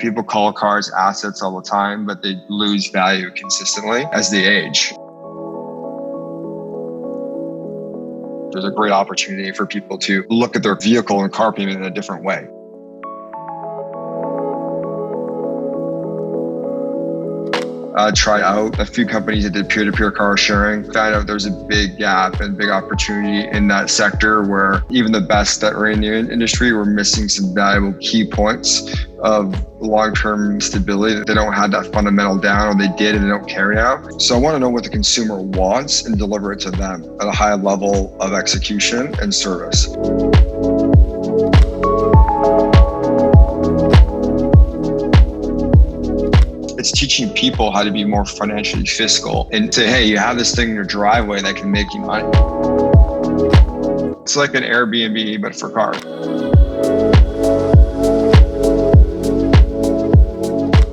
People call cars assets all the time, but they lose value consistently as they age. There's a great opportunity for people to look at their vehicle and car payment in a different way. I tried out a few companies that did peer-to-peer car sharing, found out there's a big gap and big opportunity in that sector where even the best that were in the industry were missing some valuable key points of long-term stability, that they don't have that fundamental down, or they did and they don't carry now. So I want to know what the consumer wants and deliver it to them at a high level of execution and service. It's teaching people how to be more financially fiscal and say, hey, you have this thing in your driveway that can make you money. It's like an Airbnb, but for cars.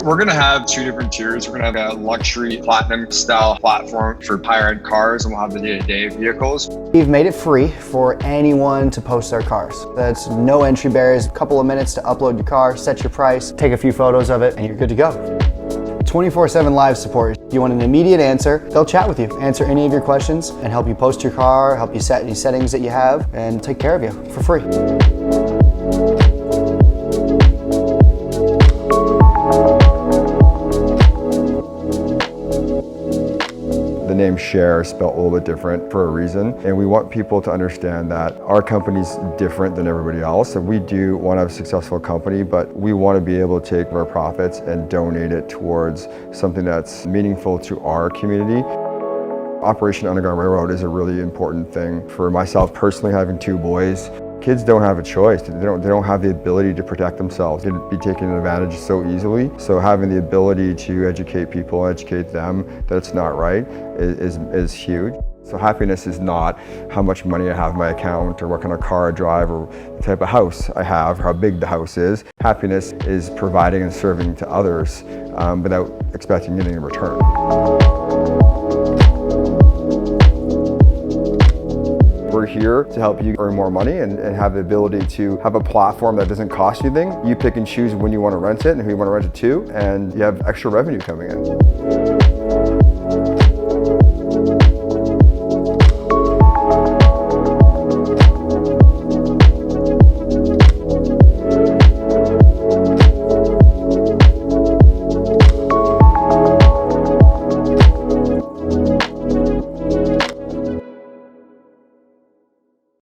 We're going to have two different tiers. We're going to have a luxury platinum style platform for higher end cars, and we'll have the day-to-day vehicles. We've made it free for anyone to post their cars. That's no entry barriers, a couple of minutes to upload your car, set your price, take a few photos of it, and you're good to go. 24/7 live support. If you want an immediate answer, they'll chat with you, answer any of your questions, and help you post your car, help you set any settings that you have, and take care of you for free. The name SHAiR is spelled a little bit different for a reason, and we want people to understand that our company's different than everybody else, and we do want to have a successful company, but we want to be able to take our profits and donate it towards something that's meaningful to our community. Operation Underground Railroad is a really important thing. For myself personally, having two boys, kids don't have a choice. They don't have the ability to protect themselves. They'd be taken advantage so easily. So having the ability to educate people, educate them that it's not right is huge. So happiness is not how much money I have in my account or what kind of car I drive or the type of house I have, or how big the house is. Happiness is providing and serving to others without expecting anything in return. We're here to help you earn more money and have the ability to have a platform that doesn't cost you anything. You pick and choose when you want to rent it and who you want to rent it to, and you have extra revenue coming in.